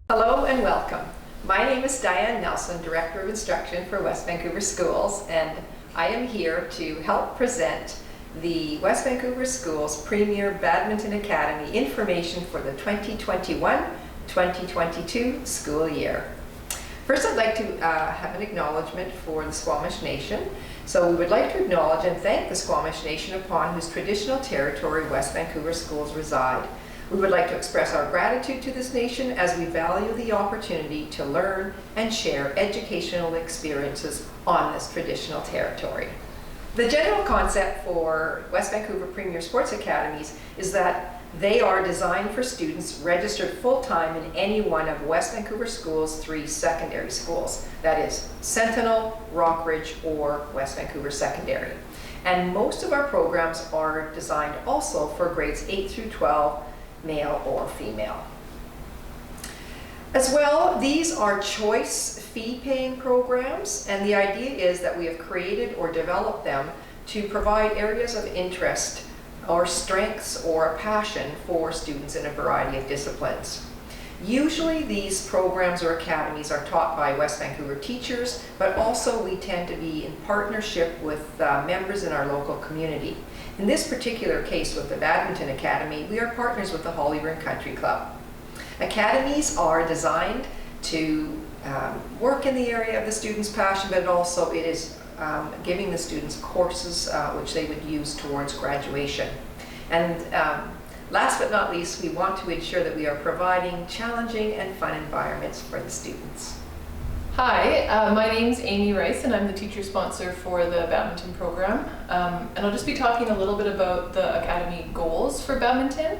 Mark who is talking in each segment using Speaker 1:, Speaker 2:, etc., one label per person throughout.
Speaker 1: Hello and welcome. My name is Diane Nelson, Director of Instruction for West Vancouver Schools, and I am here to help present the West Vancouver Schools Premier Badminton Academy information for the 2021-2022 school year. First, I'd like to have an acknowledgement for the Squamish Nation. So we would like to acknowledge and thank the Squamish Nation upon whose traditional territory West Vancouver Schools reside. We would like to express our gratitude to this nation as we value the opportunity to learn and share educational experiences on this traditional territory. The general concept for West Vancouver Premier Sports Academies is that they are designed for students registered full-time in any one of West Vancouver Schools' 3 secondary schools. That is Sentinel, Rockridge, or West Vancouver Secondary. And most of our programs are designed also for grades 8 through 12, male or female. As well, these are choice fee-paying programs, and the idea is that we have created or developed them to provide areas of interest or strengths or a passion for students in a variety of disciplines. Usually these programs or academies are taught by West Vancouver teachers, but also we tend to be in partnership with members in our local community. In this particular case with the Badminton Academy, we are partners with the Hollyburn Country Club. Academies are designed to work in the area of the student's passion, but also it is giving the students courses which they would use towards graduation. And last but not least, we want to ensure that we are providing challenging and fun environments for the students.
Speaker 2: Hi, my name's Amy Rice and I'm the teacher sponsor for the badminton program. And I'll just be talking a little bit about the Academy goals for badminton.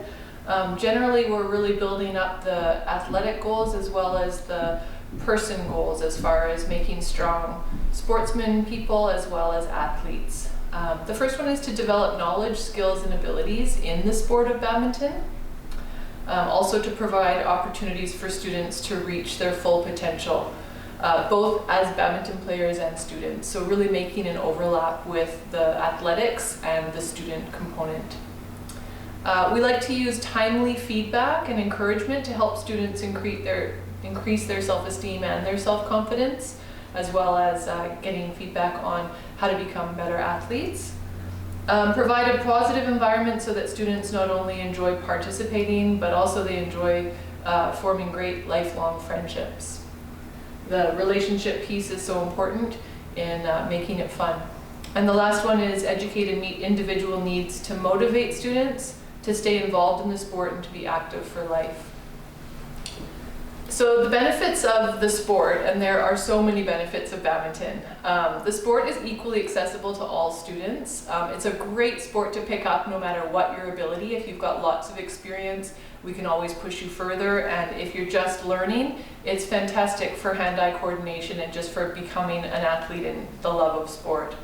Speaker 2: Generally, we're really building up the athletic goals as well as the person goals as far as making strong sportsmen people as well as athletes. The first one is to develop knowledge, skills, and abilities in the sport of badminton. Also to provide opportunities for students to reach their full potential. Both as badminton players and students, so really making an overlap with the athletics and the student component. We like to use timely feedback and encouragement to help students increase their self-esteem and their self-confidence, as well as getting feedback on how to become better athletes. Provide a positive environment so that students not only enjoy participating, but also they enjoy forming great lifelong friendships. The relationship piece is so important in making it fun. And the last one is educate and meet individual needs to motivate students to stay involved in the sport and to be active for life. So the benefits of the sport, and there are so many benefits of badminton. The sport is equally accessible to all students. It's a great sport to pick up no matter what your ability. If you've got lots of experience, we can always push you further, and if you're just learning, it's fantastic for hand-eye coordination and just for becoming an athlete in the love of sport.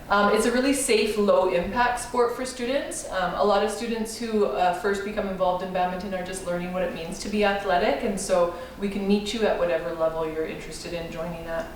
Speaker 2: It's a really safe, low-impact sport for students. A lot of students who first become involved in badminton are just learning what it means to be athletic, and so we can meet you at whatever level you're interested in joining at.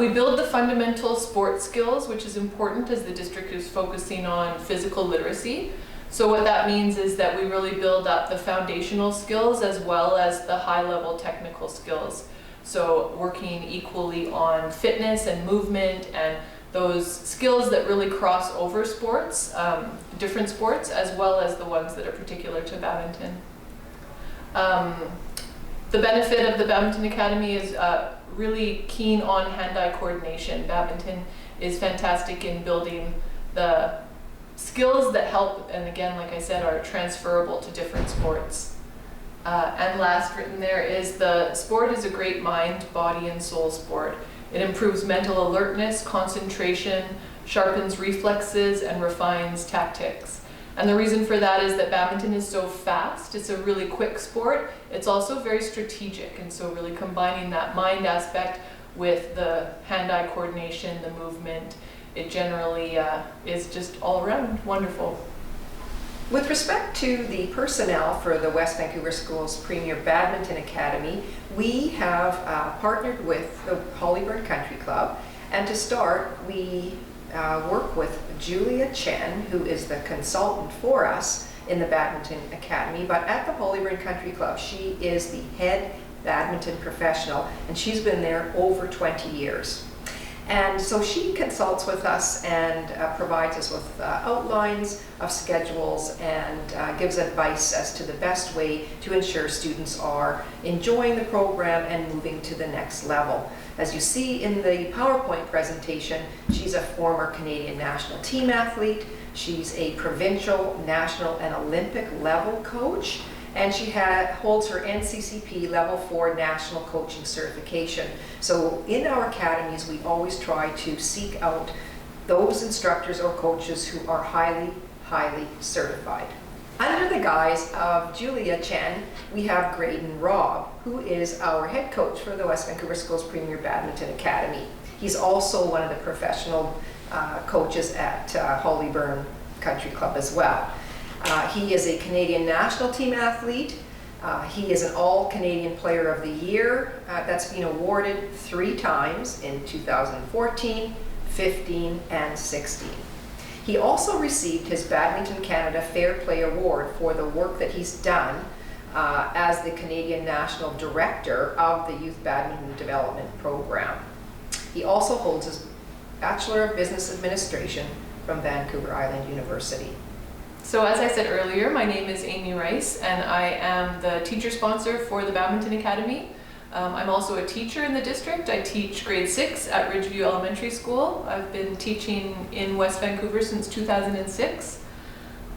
Speaker 2: We build the fundamental sport skills, which is important as the district is focusing on physical literacy. So what that means is that we really build up the foundational skills as well as the high-level technical skills. So working equally on fitness and movement and those skills that really cross over sports, different sports, as well as the ones that are particular to badminton. The benefit of the Badminton Academy is really keen on hand-eye coordination. Badminton is fantastic in building the skills that help, and again, like I said, are transferable to different sports. And last written there is the sport is a great mind, body, and soul sport. It improves mental alertness, concentration, sharpens reflexes, and refines tactics. And the reason for that is that badminton is so fast. It's a really quick sport. It's also very strategic, and so really combining that mind aspect with the hand-eye coordination, the movement, it generally is just all around wonderful.
Speaker 1: With respect to the personnel for the West Vancouver Schools Premier Badminton Academy, we have partnered with the Hollyburn Country Club, and to start, we work with Julia Chen, who is the consultant for us, in the Badminton Academy, but at the Hollyburn Country Club, she is the head badminton professional, and she's been there over 20 years. And so she consults with us and provides us with outlines of schedules and gives advice as to the best way to ensure students are enjoying the program and moving to the next level. As you see in the PowerPoint presentation, she's a former Canadian national team athlete. She's a provincial, national, and Olympic level coach. And she holds her NCCP Level 4 National Coaching Certification. So in our academies, we always try to seek out those instructors or coaches who are highly, highly certified. Under the guise of Julia Chen, we have Graydon Robb, who is our head coach for the West Vancouver Schools Premier Badminton Academy. He's also one of the professional coaches at Hollyburn Country Club as well. He is a Canadian national team athlete. He is an All-Canadian Player of the Year. That's been awarded 3 times in 2014, 15, and 16. He also received his Badminton Canada Fair Play Award for the work that he's done as the Canadian National Director of the Youth Badminton Development Program. He also holds his Bachelor of Business Administration from Vancouver Island University.
Speaker 2: So as I said earlier, my name is Amy Rice, and I am the teacher sponsor for the Badminton Academy. I'm also a teacher in the district. I teach grade 6 at Ridgeview Elementary School. I've been teaching in West Vancouver since 2006.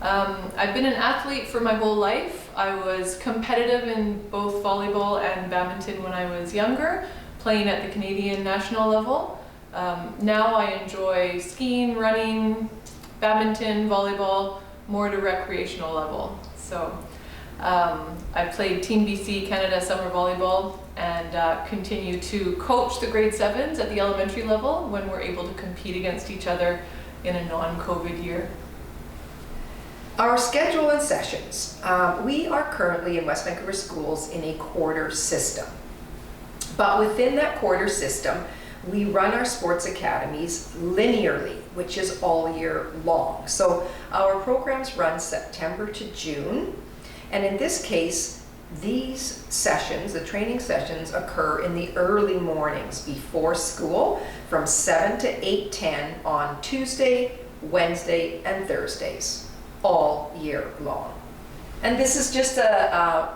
Speaker 2: I've been an athlete for my whole life. I was competitive in both volleyball and badminton when I was younger, playing at the Canadian national level. Now I enjoy skiing, running, badminton, volleyball, more to recreational level. So I played Team BC Canada Summer Volleyball and continue to coach the grade 7s at the elementary level when we're able to compete against each other in a non-COVID year.
Speaker 1: Our schedule and sessions. We are currently in West Vancouver Schools in a quarter system. But within that quarter system, we run our sports academies linearly, which is all year long. So our programs run September to June. And in this case, these sessions, the training sessions, occur in the early mornings before school from 7 to 8:10 on Tuesday, Wednesday, and Thursdays, all year long. And this is just a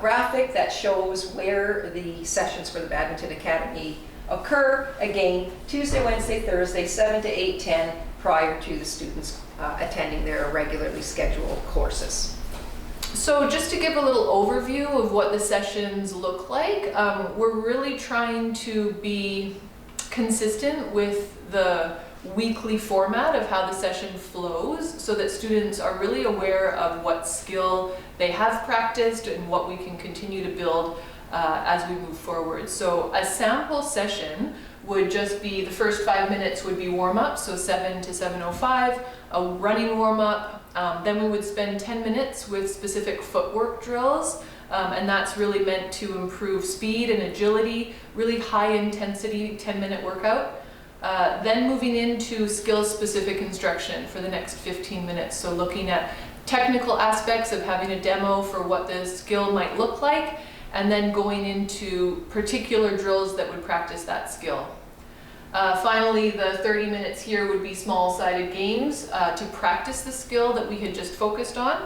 Speaker 1: graphic that shows where the sessions for the Badminton Academy occur. Again, Tuesday, Wednesday, Thursday, 7 to 8:10 prior to the students attending their regularly scheduled courses.
Speaker 2: So just to give a little overview of what the sessions look like, we're really trying to be consistent with the weekly format of how the session flows so that students are really aware of what skill they have practiced and what we can continue to build as we move forward. So a sample session would just be, the first 5 minutes would be warm-up, so 7 to 7:05, a running warm-up. Then we would spend 10 minutes with specific footwork drills, and that's really meant to improve speed and agility, really high intensity 10-minute workout. Then moving into skill-specific instruction for the next 15 minutes, so looking at technical aspects of having a demo for what the skill might look like, and then going into particular drills that would practice that skill. Finally, the 30 minutes here would be small-sided games to practice the skill that we had just focused on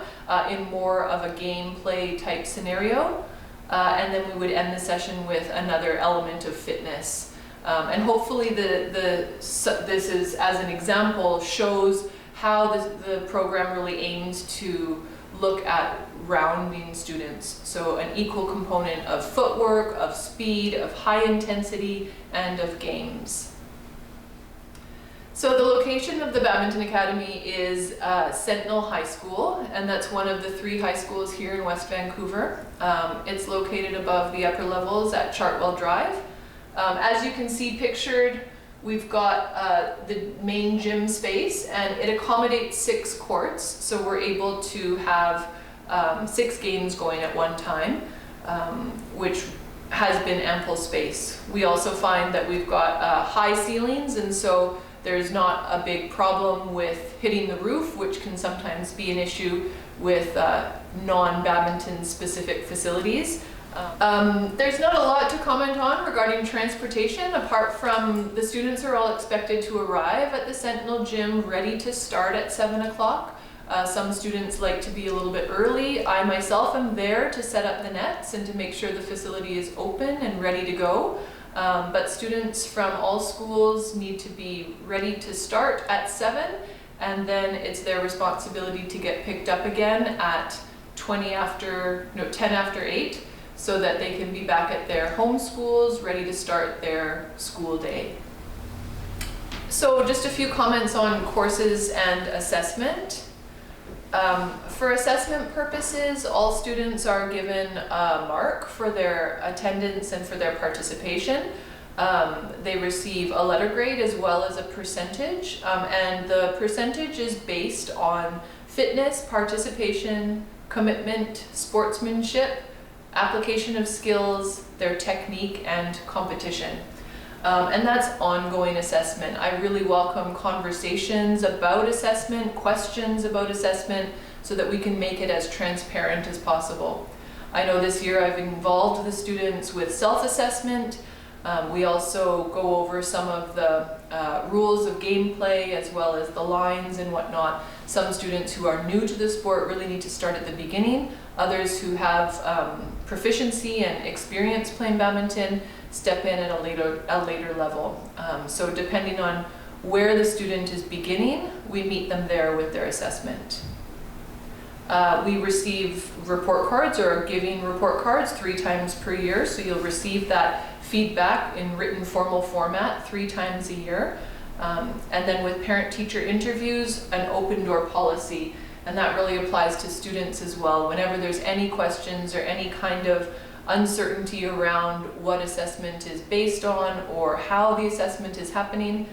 Speaker 2: in more of a gameplay type scenario. And then we would end the session with another element of fitness. And hopefully this is, as an example, shows how the program really aims to look at rounding students. So an equal component of footwork, of speed, of high intensity, and of games. So the location of the Badminton Academy is Sentinel High School, and that's one of the 3 high schools here in West Vancouver. It's located above the upper levels at Chartwell Drive. As you can see pictured, we've got the main gym space, and it accommodates 6 courts, so we're able to have 6 games going at one time, which has been ample space. We also find that we've got high ceilings, and so there's not a big problem with hitting the roof, which can sometimes be an issue with non-badminton specific facilities. There's not a lot to comment on regarding transportation, apart from the students are all expected to arrive at the Sentinel Gym ready to start at 7 o'clock. Some students like to be a little bit early. I myself am there to set up the nets and to make sure the facility is open and ready to go. But students from all schools need to be ready to start at 7, and then it's their responsibility to get picked up again at 10 after 8, so that they can be back at their home schools ready to start their school day. So just a few comments on courses and assessment. For assessment purposes, all students are given a mark for their attendance and for their participation. They receive a letter grade as well as a percentage, and the percentage is based on fitness, participation, commitment, sportsmanship, application of skills, their technique, and competition. And that's ongoing assessment. I really welcome conversations about assessment, questions about assessment, so that we can make it as transparent as possible. I know this year I've involved the students with self-assessment. We also go over some of the rules of gameplay as well as the lines and whatnot. Some students who are new to the sport really need to start at the beginning. Others who have proficiency and experience playing badminton step in at a later level. So depending on where the student is beginning, we meet them there with their assessment. We receive report cards, or are giving report cards 3 times per year, so you'll receive that feedback in written formal format 3 times a year. And then with parent-teacher interviews, an open door policy, and that really applies to students as well. Whenever there's any questions or any kind of uncertainty around what assessment is based on or how the assessment is happening,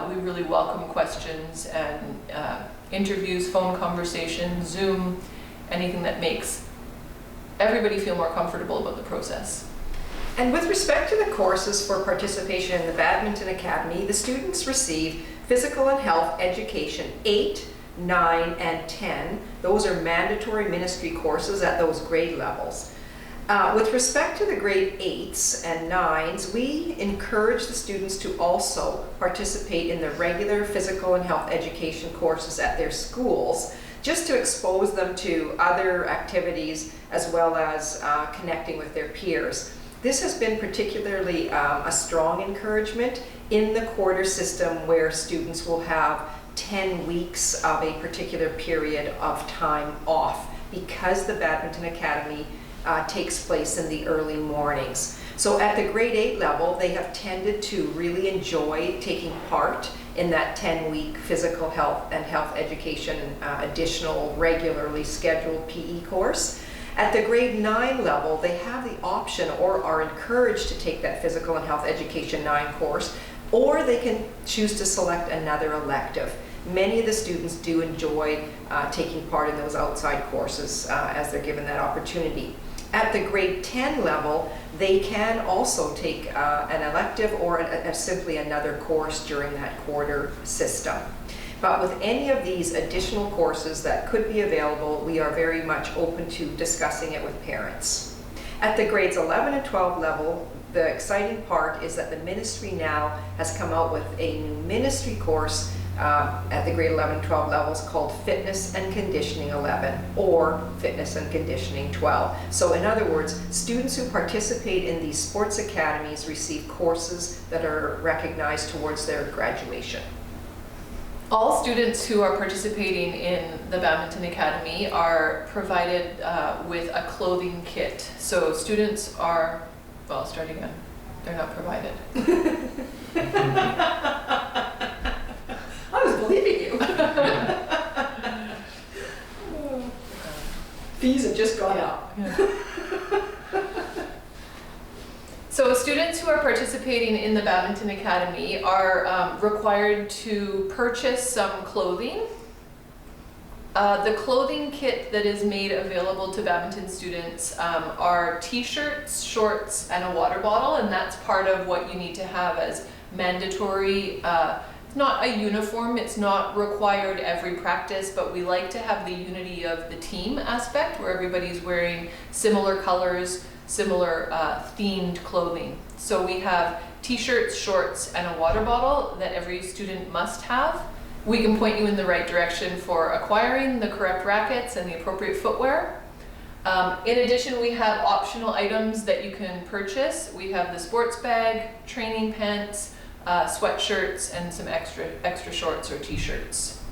Speaker 2: we really welcome questions and interviews, phone conversations, Zoom, anything that makes everybody feel more comfortable about the process.
Speaker 1: And with respect to the courses for participation in the Badminton Academy, the students receive physical and health education 8, 9, and 10. Those are mandatory ministry courses at those grade levels. With respect to the grade 8s and 9s, we encourage the students to also participate in the regular physical and health education courses at their schools, just to expose them to other activities as well as connecting with their peers. This has been particularly a strong encouragement in the quarter system, where students will have 10 weeks of a particular period of time off, because the Badminton Academy takes place in the early mornings. So at the grade 8 level, they have tended to really enjoy taking part in that 10-week physical health and health education additional regularly scheduled PE course. At the grade 9 level, they have the option or are encouraged to take that physical and health education 9 course, or they can choose to select another elective. Many of the students do enjoy taking part in those outside courses as they're given that opportunity. At the grade 10 level, they can also take an elective or simply another course during that quarter system. But with any of these additional courses that could be available, we are very much open to discussing it with parents. At the grades 11 and 12 level, the exciting part is that the ministry now has come out with a new ministry course at the grade 11 and 12 levels called Fitness and Conditioning 11 or Fitness and Conditioning 12. So in other words, students who participate in these sports academies receive courses that are recognized towards their graduation.
Speaker 2: All students who are participating in the Badminton Academy are provided with a clothing kit. So students are, well, start again, they're not provided.
Speaker 1: I was believing you. Fees have just gone up.
Speaker 2: Yeah. So students who are participating in the Badminton Academy are required to purchase some clothing. The clothing kit that is made available to badminton students are t-shirts, shorts, and a water bottle, and that's part of what you need to have as mandatory not a uniform, it's not required every practice, but we like to have the unity of the team aspect where everybody's wearing similar colors, similar themed clothing. So we have t-shirts, shorts, and a water bottle that every student must have. We can point you in the right direction for acquiring the correct rackets and the appropriate footwear. In addition, we have optional items that you can purchase. We have the sports bag, training pants, sweatshirts, and some extra shorts or t-shirts.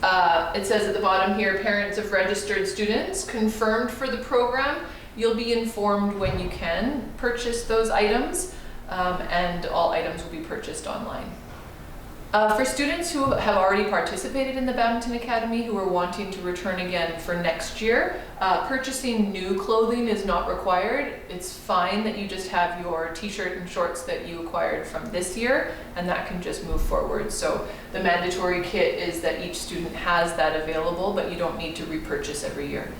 Speaker 2: It says at the bottom here, parents of registered students confirmed for the program. You'll be informed when you can purchase those items, and all items will be purchased online. For students who have already participated in the Badminton Academy who are wanting to return again for next year, purchasing new clothing is not required. It's fine that you just have your t-shirt and shorts that you acquired from this year, and that can just move forward. So the mandatory kit is that each student has that available, but you don't need to repurchase every year.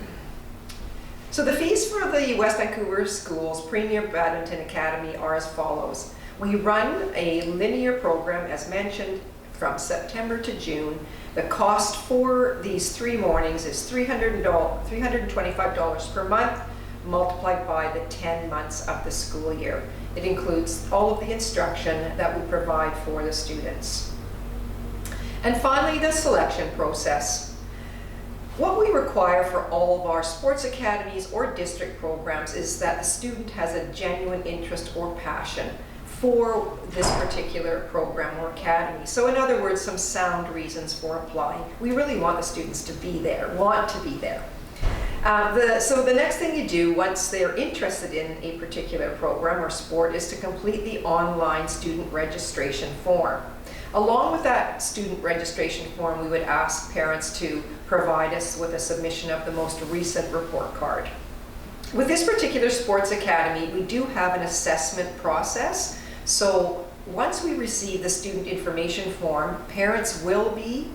Speaker 1: So the fees for the West Vancouver Schools Premier Badminton Academy are as follows. We run a linear program, as mentioned, from September to June. The cost for these 3 mornings is $325 per month, multiplied by the 10 months of the school year. It includes all of the instruction that we provide for the students. And finally, the selection process. What we require for all of our sports academies or district programs is that the student has a genuine interest or passion for this particular program or academy. So in other words, some sound reasons for applying. We really want the students to be there, want to be there. So the next thing you do once they're interested in a particular program or sport is to complete the online student registration form. Along with that student registration form, we would ask parents to provide us with a submission of the most recent report card. With this particular sports academy, we do have an assessment process. So once we receive the student information form, parents will be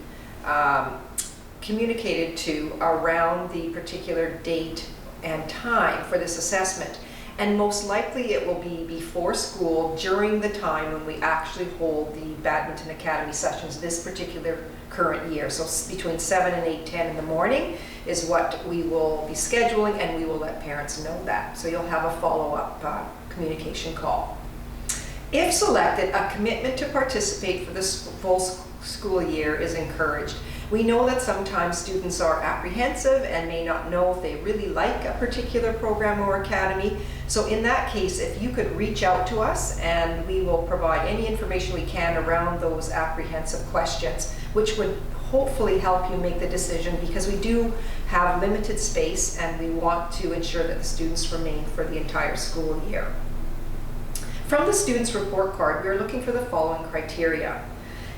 Speaker 1: communicated to around the particular date and time for this assessment. And most likely it will be before school during the time when we actually hold the Badminton Academy sessions this particular current year. So between 7 and 8:10 in the morning is what we will be scheduling, and we will let parents know that. So you'll have a follow-up communication call. If selected, a commitment to participate for the full school year is encouraged. We know that sometimes students are apprehensive and may not know if they really like a particular program or academy. So in that case, if you could reach out to us, and we will provide any information we can around those apprehensive questions, which would hopefully help you make the decision, because we do have limited space and we want to ensure that the students remain for the entire school year. From the student's report card, we are looking for the following criteria: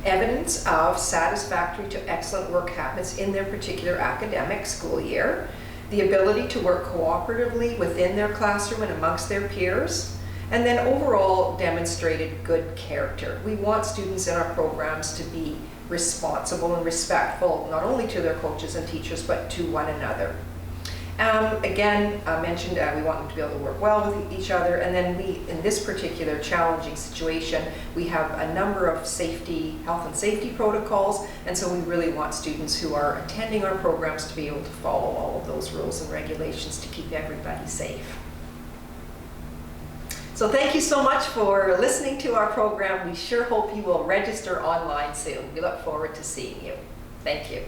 Speaker 1: evidence of satisfactory to excellent work habits in their particular academic school year, the ability to work cooperatively within their classroom and amongst their peers, and then overall demonstrated good character. We want students in our programs to be responsible and respectful, not only to their coaches and teachers, but to one another. Again, I mentioned we want them to be able to work well with each other, and then in this particular challenging situation, we have a number of health and safety protocols, and so we really want students who are attending our programs to be able to follow all of those rules and regulations to keep everybody safe. So thank you so much for listening to our program. We sure hope you will register online soon. We look forward to seeing you. Thank you.